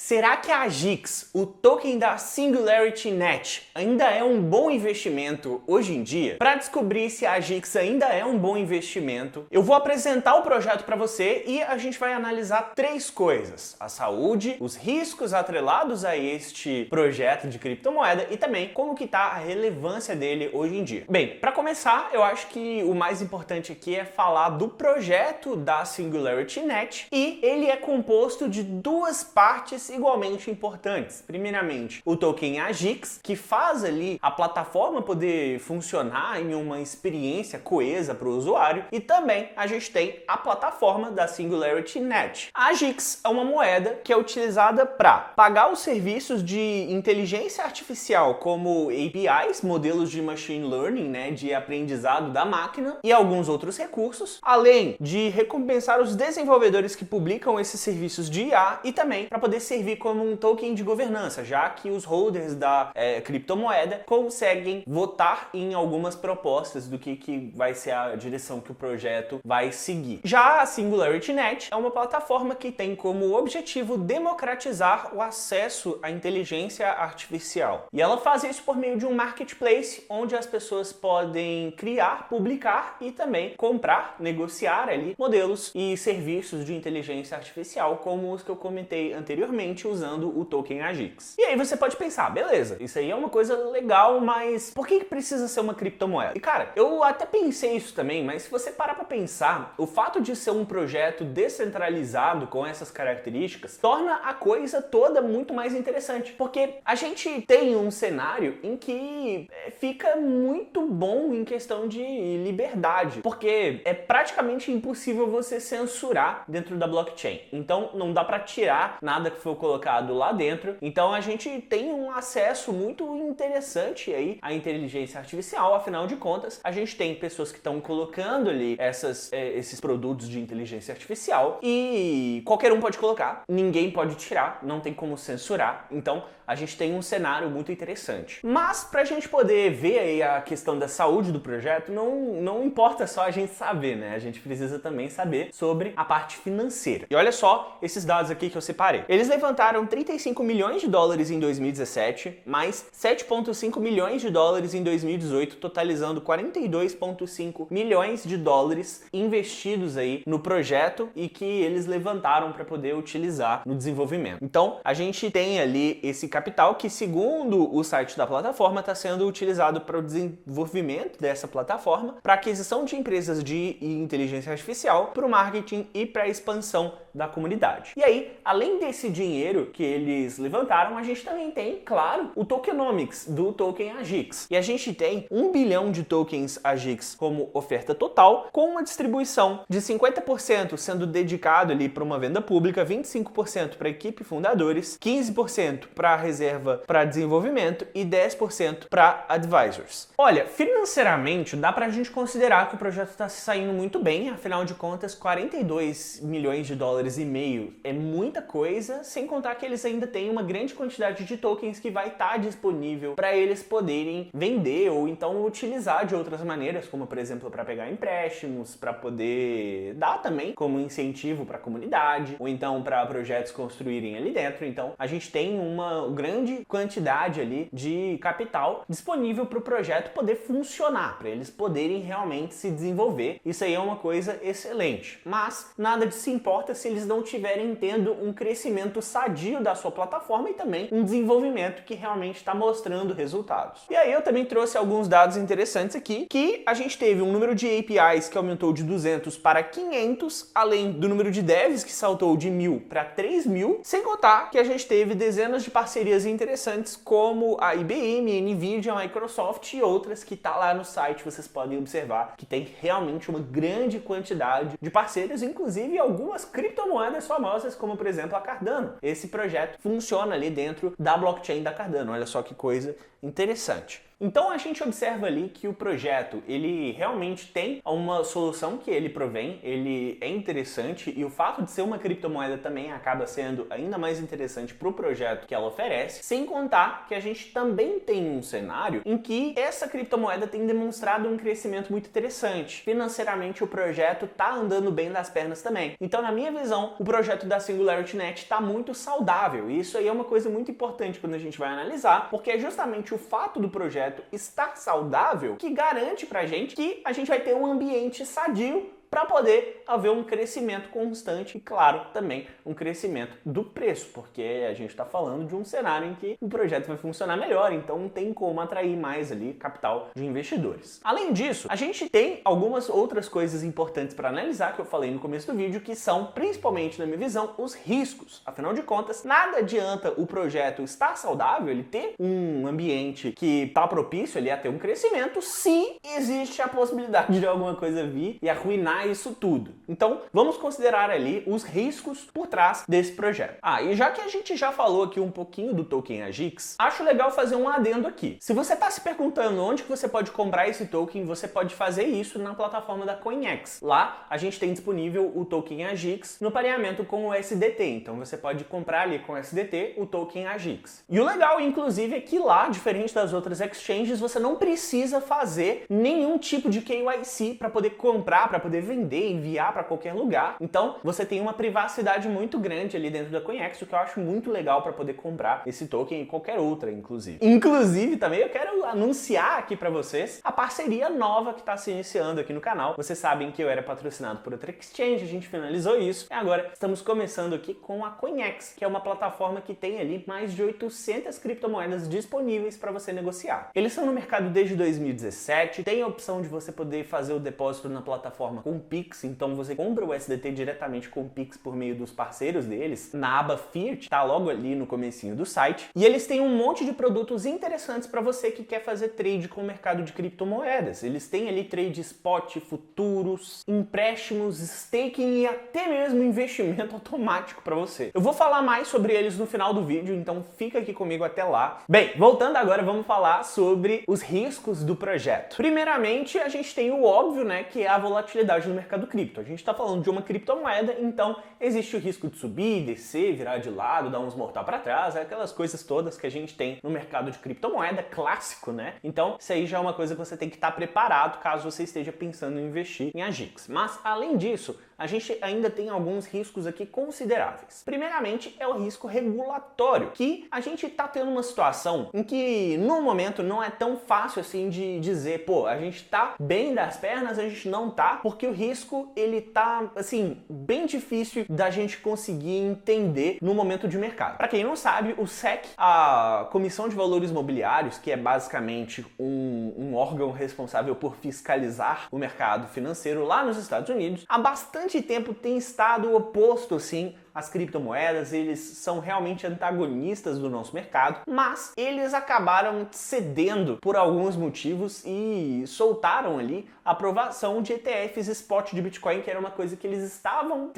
Será que a AGIX, o token da Singularity Net, ainda é um bom investimento hoje em dia? Para descobrir se a AGIX ainda é um bom investimento, eu vou apresentar o projeto para você e a gente vai analisar três coisas: a saúde, os riscos atrelados a este projeto de criptomoeda e também como que está a relevância dele hoje em dia. Bem, para começar, eu acho que o mais importante aqui é falar do projeto da Singularity Net, e ele é composto de duas partes igualmente importantes. Primeiramente, o token AGIX, que faz ali a plataforma poder funcionar em uma experiência coesa para o usuário, e também a gente tem a plataforma da Singularity Net. A AGIX é uma moeda que é utilizada para pagar os serviços de inteligência artificial, como APIs, modelos de machine learning, né, de aprendizado da máquina, e alguns outros recursos, além de recompensar os desenvolvedores que publicam esses serviços de IA e também para poder servir como um token de governança, já que os holders da criptomoeda conseguem votar em algumas propostas do que vai ser a direção que o projeto vai seguir. Já a Singularity Net é uma plataforma que tem como objetivo democratizar o acesso à inteligência artificial. E ela faz isso por meio de um marketplace onde as pessoas podem criar, publicar e também comprar, negociar ali modelos e serviços de inteligência artificial como os que eu comentei anteriormente, usando o token AGIX. E aí você pode pensar, beleza, isso aí é uma coisa legal, mas por que precisa ser uma criptomoeda? E cara, eu até pensei isso também, mas se você parar pra pensar, o fato de ser um projeto descentralizado com essas características torna a coisa toda muito mais interessante, porque a gente tem um cenário em que fica muito bom em questão de liberdade, porque é praticamente impossível você censurar dentro da blockchain. Então não dá pra tirar nada que foi colocado lá dentro. Então a gente tem um acesso muito interessante aí à inteligência artificial. Afinal de contas, a gente tem pessoas que estão colocando ali esses produtos de inteligência artificial e qualquer um pode colocar, ninguém pode tirar, não tem como censurar. Então a gente tem um cenário muito interessante. Mas para a gente poder ver aí a questão da saúde do projeto, não importa só a gente saber, né? A gente precisa também saber sobre a parte financeira. E olha só esses dados aqui que eu separei. Eles levantaram 35 milhões de dólares em 2017, mais 7,5 milhões de dólares em 2018, totalizando 42,5 milhões de dólares investidos aí no projeto e que eles levantaram para poder utilizar no desenvolvimento. Então, a gente tem ali esse capital que, segundo o site da plataforma, está sendo utilizado para o desenvolvimento dessa plataforma, para aquisição de empresas de inteligência artificial, para o marketing e para a expansão da comunidade. E aí, além desse dinheiro que eles levantaram, a gente também tem, claro, o tokenomics do token AGIX. E a gente tem 1 bilhão de tokens AGIX como oferta total, com uma distribuição de 50% sendo dedicado ali para uma venda pública, 25% para a equipe fundadores, 15% para a reserva para desenvolvimento e 10% para advisors. Olha, financeiramente dá para a gente considerar que o projeto está se saindo muito bem, afinal de contas, 42 milhões de dólares e meio é muita coisa, sem contar que eles ainda têm uma grande quantidade de tokens que vai estar disponível para eles poderem vender ou então utilizar de outras maneiras, como por exemplo para pegar empréstimos, para poder dar também como incentivo para a comunidade, ou então para projetos construírem ali dentro. Então a gente tem uma grande quantidade ali de capital disponível para o projeto poder funcionar, para eles poderem realmente se desenvolver. Isso aí é uma coisa excelente, mas nada disso importa se eles não estiverem tendo um crescimento sadio da sua plataforma e também um desenvolvimento que realmente está mostrando resultados. E aí eu também trouxe alguns dados interessantes aqui, que a gente teve um número de APIs que aumentou de 200 para 500, além do número de devs que saltou de 1.000 para 3.000, sem contar que a gente teve dezenas de parcerias interessantes como a IBM, Nvidia, Microsoft e outras que tá lá no site, vocês podem observar que tem realmente uma grande quantidade de parceiros, inclusive algumas criptomoedas famosas, como por exemplo a Cardano. Esse projeto funciona ali dentro da blockchain da Cardano, olha só que coisa interessante. Então a gente observa ali que o projeto, ele realmente tem uma solução que ele provém, ele é interessante e o fato de ser uma criptomoeda também acaba sendo ainda mais interessante para o projeto que ela oferece, sem contar que a gente também tem um cenário em que essa criptomoeda tem demonstrado um crescimento muito interessante. Financeiramente o projeto está andando bem das pernas também. Então, na minha visão, o projeto da SingularityNet está muito saudável e isso aí é uma coisa muito importante quando a gente vai analisar, porque é justamente o fato do projeto estar saudável que garante pra gente que a gente vai ter um ambiente sadio para poder haver um crescimento constante e, claro, também um crescimento do preço, porque a gente está falando de um cenário em que o projeto vai funcionar melhor, então não tem como atrair mais ali capital de investidores. Além disso, a gente tem algumas outras coisas importantes para analisar que eu falei no começo do vídeo, que são, principalmente na minha visão, os riscos. Afinal de contas, nada adianta o projeto estar saudável, ele ter um ambiente que está propício ali a ter um crescimento, se existe a possibilidade de alguma coisa vir e arruinar isso tudo. Então, vamos considerar ali os riscos por trás desse projeto. E já que a gente já falou aqui um pouquinho do token AGIX, acho legal fazer um adendo aqui. Se você está se perguntando onde que você pode comprar esse token, você pode fazer isso na plataforma da CoinEx. Lá, a gente tem disponível o token AGIX no pareamento com o SDT. Então, você pode comprar ali com o SDT o token AGIX. E o legal, inclusive, é que lá, diferente das outras exchanges, você não precisa fazer nenhum tipo de KYC para poder comprar, para poder vender, enviar para qualquer lugar. Então, você tem uma privacidade muito grande ali dentro da CoinEx, o que eu acho muito legal para poder comprar esse token e qualquer outra, inclusive. Inclusive, também eu quero anunciar aqui para vocês a parceria nova que está se iniciando aqui no canal. Vocês sabem que eu era patrocinado por outra exchange, a gente finalizou isso e agora estamos começando aqui com a CoinEx, que é uma plataforma que tem ali mais de 800 criptomoedas disponíveis para você negociar. Eles são no mercado desde 2017, tem a opção de você poder fazer o depósito na plataforma com Pix, então você compra o SDT diretamente com o Pix por meio dos parceiros deles, na aba Fiat, tá logo ali no comecinho do site, e eles têm um monte de produtos interessantes para você que quer fazer trade com o mercado de criptomoedas. Eles têm ali trade spot, futuros, empréstimos, staking e até mesmo investimento automático para você. Eu vou falar mais sobre eles no final do vídeo, então fica aqui comigo até lá. Bem, voltando agora, vamos falar sobre os riscos do projeto. Primeiramente, a gente tem o óbvio, né, que é a volatilidade no mercado cripto. A gente está falando de uma criptomoeda, então existe o risco de subir, descer, virar de lado, dar uns mortal para trás, aquelas coisas todas que a gente tem no mercado de criptomoeda clássico, né? Então, isso aí já é uma coisa que você tem que estar preparado caso você esteja pensando em investir em AGIX. Mas, além disso, a gente ainda tem alguns riscos aqui consideráveis. Primeiramente, é o risco regulatório, que a gente está tendo uma situação em que, no momento, não é tão fácil assim de dizer, pô, a gente tá bem das pernas, a gente não tá, porque o risco, ele tá, assim, bem difícil da gente conseguir entender no momento de mercado. Para quem não sabe, o SEC, a Comissão de Valores Mobiliários, que é basicamente um órgão responsável por fiscalizar o mercado financeiro lá nos Estados Unidos, há bastante tempo tem estado oposto, assim, às criptomoedas. Eles são realmente antagonistas do nosso mercado, mas eles acabaram cedendo por alguns motivos e soltaram ali a aprovação de ETFs spot de Bitcoin, que era uma coisa que eles estavam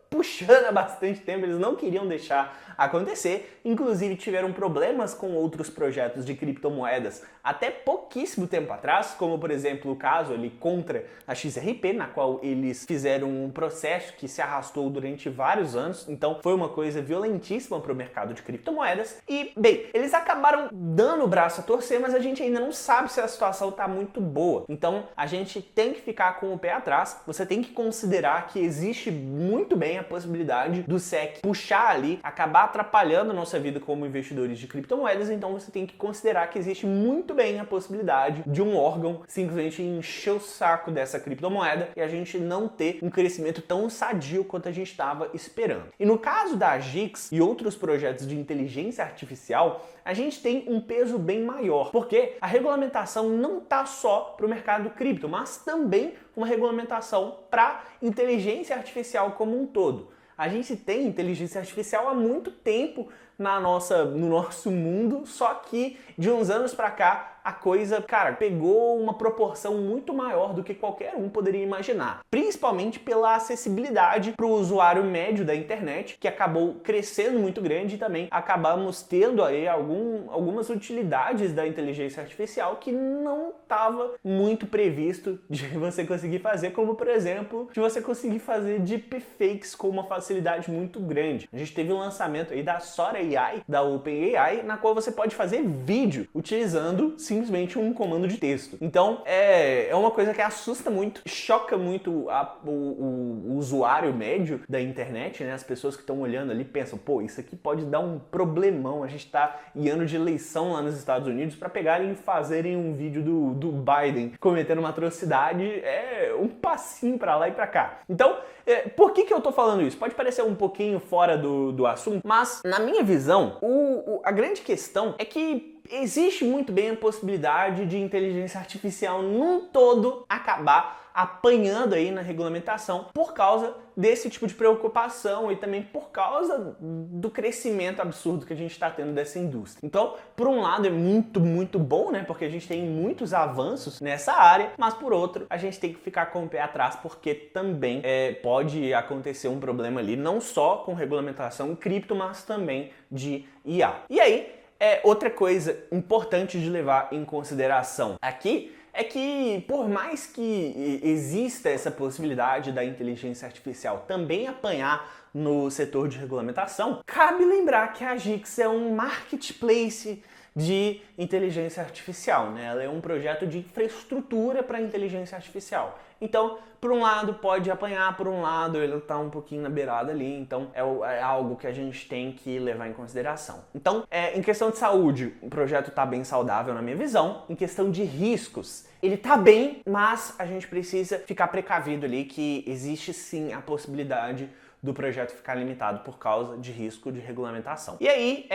puxando há bastante tempo, eles não queriam deixar acontecer, inclusive tiveram problemas com outros projetos de criptomoedas até pouquíssimo tempo atrás, como por exemplo o caso ali contra a XRP, na qual eles fizeram um processo que se arrastou durante vários anos, então foi uma coisa violentíssima para o mercado de criptomoedas e, bem, eles acabaram dando o braço a torcer, mas a gente ainda não sabe se a situação está muito boa, então a gente tem que ficar com o pé atrás, você tem que considerar que existe muito bem a possibilidade do SEC puxar ali, acabar atrapalhando a nossa vida como investidores de criptomoedas, então você tem que considerar que existe muito bem a possibilidade de um órgão simplesmente encher o saco dessa criptomoeda e a gente não ter um crescimento tão sadio quanto a gente estava esperando. E no caso da AGIX e outros projetos de inteligência artificial, a gente tem um peso bem maior, porque a regulamentação não está só para o mercado cripto, mas também uma regulamentação para inteligência artificial como um todo. A gente tem inteligência artificial há muito tempo no nosso mundo, só que de uns anos pra cá a coisa, cara, pegou uma proporção muito maior do que qualquer um poderia imaginar. Principalmente pela acessibilidade para o usuário médio da internet, que acabou crescendo muito grande, e também acabamos tendo aí algumas utilidades da inteligência artificial que não estava muito previsto de você conseguir fazer, como por exemplo, de você conseguir fazer deepfakes com uma facilidade muito grande. A gente teve o lançamento aí da Sora AI, da OpenAI, na qual você pode fazer vídeo utilizando simplesmente um comando de texto. Então é uma coisa que assusta muito, choca muito o usuário médio da internet, né? As pessoas que estão olhando ali pensam, pô, isso aqui pode dar um problemão, a gente tá em ano de eleição lá nos Estados Unidos para pegarem e fazerem um vídeo do Biden cometendo uma atrocidade, um passinho para lá e para cá. Então, por que eu tô falando isso? Pode parecer um pouquinho fora do assunto, mas na minha visão, a grande questão é que existe muito bem a possibilidade de inteligência artificial num todo acabar apanhando aí na regulamentação por causa desse tipo de preocupação e também por causa do crescimento absurdo que a gente está tendo dessa indústria. Então, por um lado é muito, muito bom, né? Porque a gente tem muitos avanços nessa área, mas por outro, a gente tem que ficar com o pé atrás porque também pode acontecer um problema ali, não só com regulamentação em cripto, mas também de IA. E aí, outra coisa importante de levar em consideração aqui é que, por mais que exista essa possibilidade da inteligência artificial também apanhar no setor de regulamentação, cabe lembrar que a Gix é um marketplace de inteligência artificial, né? Ela é um projeto de infraestrutura para inteligência artificial. Então, por um lado pode apanhar, por um lado ele está um pouquinho na beirada ali, então é algo que a gente tem que levar em consideração. Então, em questão de saúde, o projeto está bem saudável na minha visão. Em questão de riscos, ele está bem, mas a gente precisa ficar precavido ali que existe sim a possibilidade do projeto ficar limitado por causa de risco de regulamentação. E aí,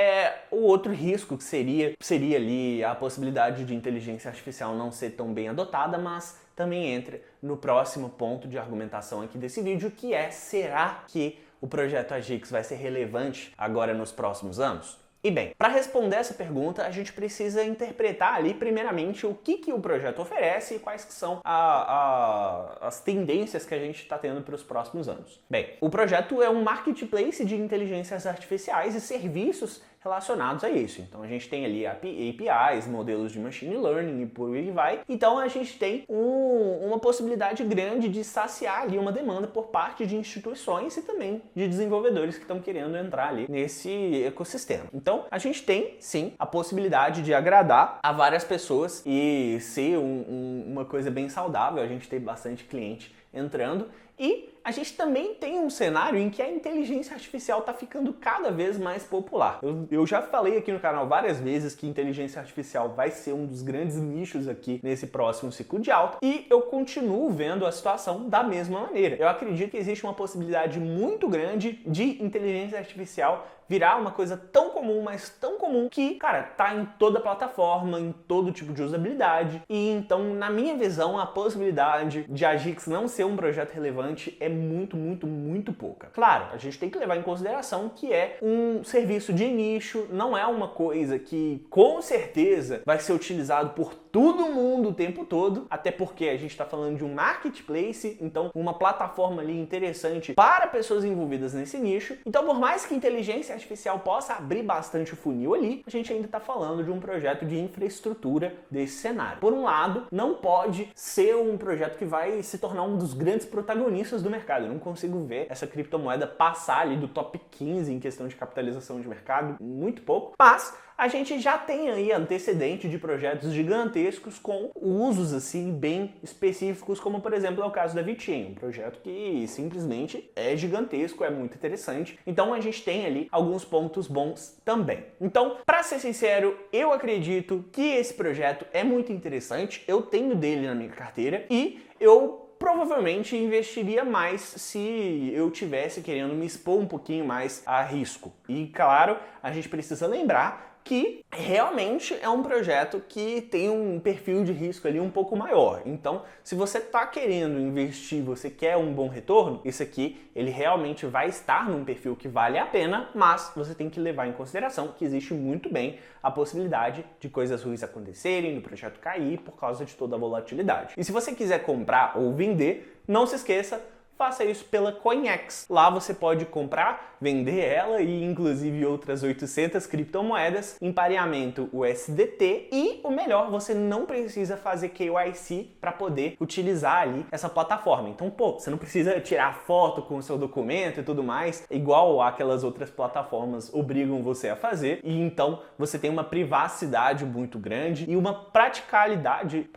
o outro risco que seria ali a possibilidade de inteligência artificial não ser tão bem adotada, mas também entra no próximo ponto de argumentação aqui desse vídeo, que será que o projeto Agix vai ser relevante agora nos próximos anos? E bem, para responder essa pergunta, a gente precisa interpretar ali, primeiramente, o que o projeto oferece e quais que são as tendências que a gente está tendo para os próximos anos. Bem, o projeto é um marketplace de inteligências artificiais e serviços relacionados a isso. Então a gente tem ali APIs, modelos de machine learning e por aí vai. Então a gente tem uma possibilidade grande de saciar ali uma demanda por parte de instituições e também de desenvolvedores que estão querendo entrar ali nesse ecossistema. Então a gente tem sim a possibilidade de agradar a várias pessoas e ser uma coisa bem saudável. A gente tem bastante cliente entrando e a gente também tem um cenário em que a inteligência artificial está ficando cada vez mais popular. Eu já falei aqui no canal várias vezes que inteligência artificial vai ser um dos grandes nichos aqui nesse próximo ciclo de alta e eu continuo vendo a situação da mesma maneira. Eu acredito que existe uma possibilidade muito grande de inteligência artificial virar uma coisa tão comum, mas tão comum que, cara, tá em toda plataforma, em todo tipo de usabilidade. E então, na minha visão, a possibilidade de a Gix não ser um projeto relevante é muito, muito, muito pouca. Claro, a gente tem que levar em consideração que é um serviço de nicho, não é uma coisa que com certeza vai ser utilizado por todo mundo o tempo todo, até porque a gente está falando de um marketplace, então uma plataforma ali interessante para pessoas envolvidas nesse nicho. Então, por mais que inteligência artificial possa abrir bastante o funil ali, a gente ainda está falando de um projeto de infraestrutura desse cenário. Por um lado, não pode ser um projeto que vai se tornar um dos grandes protagonistas do mercado. Eu não consigo ver essa criptomoeda passar ali do top 15 em questão de capitalização de mercado, muito pouco, mas a gente já tem aí antecedente de projetos gigantescos com usos assim bem específicos, como por exemplo é o caso da VeChain, um projeto que simplesmente é gigantesco, é muito interessante. Então a gente tem ali alguns pontos bons também. Então, para ser sincero, eu acredito que esse projeto é muito interessante, eu tenho dele na minha carteira e eu provavelmente investiria mais se eu tivesse querendo me expor um pouquinho mais a risco. E claro, a gente precisa lembrar que realmente é um projeto que tem um perfil de risco ali um pouco maior. Então, se você está querendo investir, você quer um bom retorno, esse aqui ele realmente vai estar num perfil que vale a pena, mas você tem que levar em consideração que existe muito bem a possibilidade de coisas ruins acontecerem, do projeto cair por causa de toda a volatilidade. E se você quiser comprar ou vender, não se esqueça, faça isso pela CoinEx. Lá você pode comprar, vender ela e inclusive outras 800 criptomoedas em pareamento USDT e o melhor, você não precisa fazer KYC para poder utilizar ali essa plataforma. Então, pô, você não precisa tirar foto com o seu documento e tudo mais, igual aquelas outras plataformas obrigam você a fazer. E então você tem uma privacidade muito grande e uma praticalidade.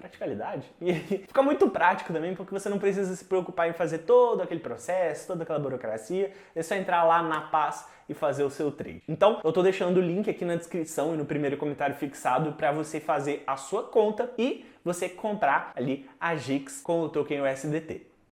E fica muito prático também, porque você não precisa se preocupar em fazer todo aquele processo, toda aquela burocracia, é só entrar lá na paz e fazer o seu trade. Então, eu tô deixando o link aqui na descrição e no primeiro comentário fixado para você fazer a sua conta e você comprar ali a GIX com o token USDT.